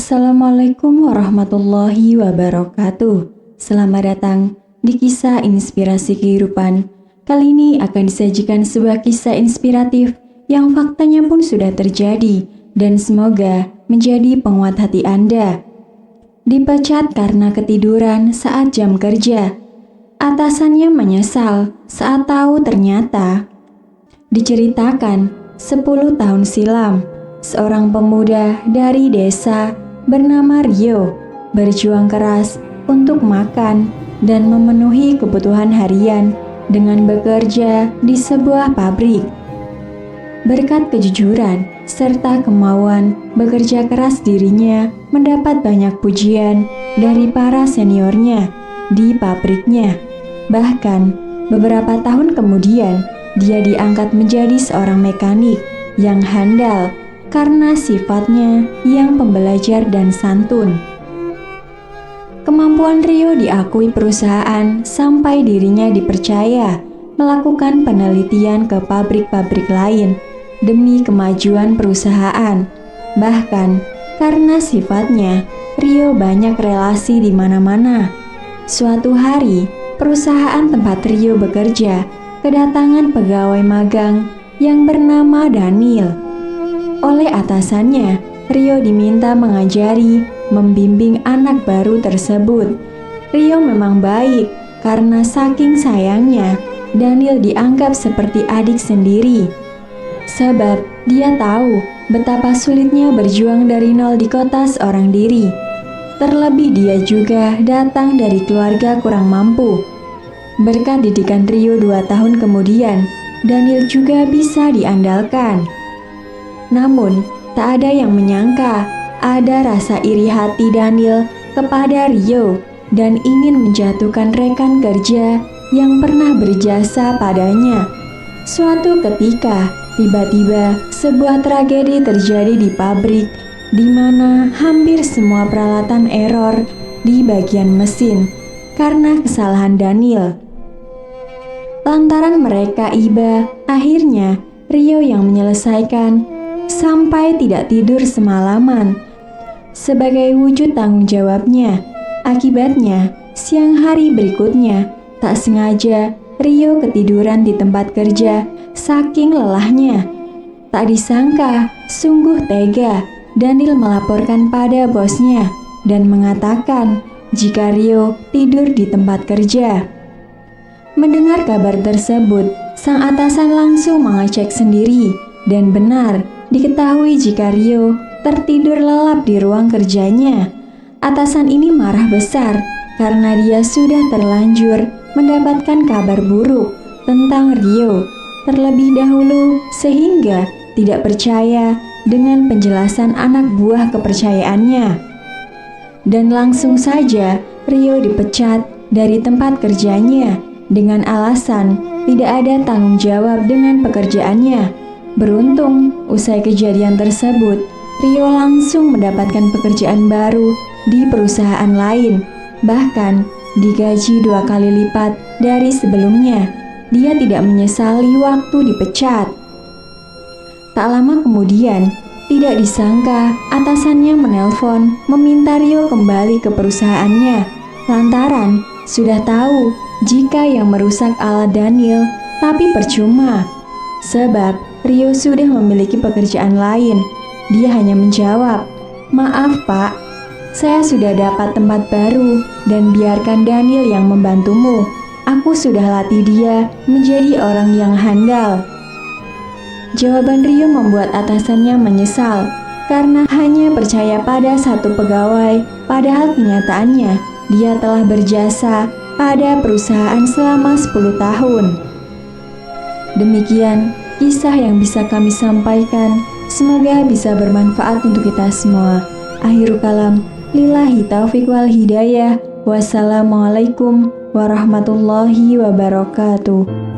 Assalamualaikum warahmatullahi wabarakatuh. Selamat datang di Kisah Inspirasi Kehidupan. Kali ini akan disajikan sebuah kisah inspiratif yang faktanya pun sudah terjadi dan semoga menjadi penguat hati Anda. Dipecat karena ketiduran saat jam kerja. Atasannya menyesal saat tahu ternyata. Diceritakan 10 tahun silam, seorang pemuda dari desa bernama Rio berjuang keras untuk makan dan memenuhi kebutuhan harian dengan bekerja di sebuah pabrik. Berkat kejujuran serta kemauan bekerja keras, dirinya mendapat banyak pujian dari para seniornya di pabriknya. Bahkan beberapa tahun kemudian dia diangkat menjadi seorang mekanik yang handal karena sifatnya yang pembelajar dan santun. Kemampuan Rio diakui perusahaan sampai dirinya dipercaya melakukan penelitian ke pabrik-pabrik lain demi kemajuan perusahaan. Bahkan karena sifatnya, Rio banyak relasi di mana-mana. Suatu hari, perusahaan tempat Rio bekerja kedatangan pegawai magang yang bernama Daniel. Oleh atasannya, Rio diminta mengajari, membimbing anak baru tersebut. Rio memang baik karena saking sayangnya, Daniel dianggap seperti adik sendiri. Sebab dia tahu betapa sulitnya berjuang dari nol di kota seorang diri. Terlebih dia juga datang dari keluarga kurang mampu. Berkat didikan Rio 2 tahun kemudian, Daniel juga bisa diandalkan. Namun, tak ada yang menyangka ada rasa iri hati Daniel kepada Rio dan ingin menjatuhkan rekan kerja yang pernah berjasa padanya. Suatu ketika, tiba-tiba sebuah tragedi terjadi di pabrik di mana hampir semua peralatan error di bagian mesin karena kesalahan Daniel. Lantaran mereka iba, akhirnya Rio yang menyelesaikan sampai tidak tidur semalaman sebagai wujud tanggung jawabnya. Akibatnya, siang hari berikutnya tak sengaja Rio ketiduran di tempat kerja saking lelahnya. Tak disangka, sungguh tega, Daniel melaporkan pada bosnya dan mengatakan jika Rio tidur di tempat kerja. Mendengar kabar tersebut, sang atasan langsung mengecek sendiri dan benar diketahui jika Rio tertidur lelap di ruang kerjanya. Atasan ini marah besar karena dia sudah terlanjur mendapatkan kabar buruk tentang Rio terlebih dahulu sehingga tidak percaya dengan penjelasan anak buah kepercayaannya. Dan langsung saja Rio dipecat dari tempat kerjanya dengan alasan tidak ada tanggung jawab dengan pekerjaannya. Beruntung, usai kejadian tersebut, Rio langsung mendapatkan pekerjaan baru di perusahaan lain, bahkan digaji 2 kali lipat dari sebelumnya. Dia tidak menyesali waktu dipecat. Tak lama kemudian, tidak disangka atasannya menelpon meminta Rio kembali ke perusahaannya, lantaran sudah tahu jika yang merusak alat Daniel, tapi percuma. Sebab Rio sudah memiliki pekerjaan lain. Dia hanya menjawab, "Maaf Pak, saya sudah dapat tempat baru dan biarkan Daniel yang membantumu. Aku sudah latih dia menjadi orang yang handal." Jawaban Rio membuat atasannya menyesal karena hanya percaya pada satu pegawai, padahal kenyataannya dia telah berjasa pada perusahaan selama 10 tahun. Demikian kisah yang bisa kami sampaikan. Semoga bisa bermanfaat untuk kita semua. Akhirul kalam, lillahi taufiq wal hidayah. Wassalamualaikum warahmatullahi wabarakatuh.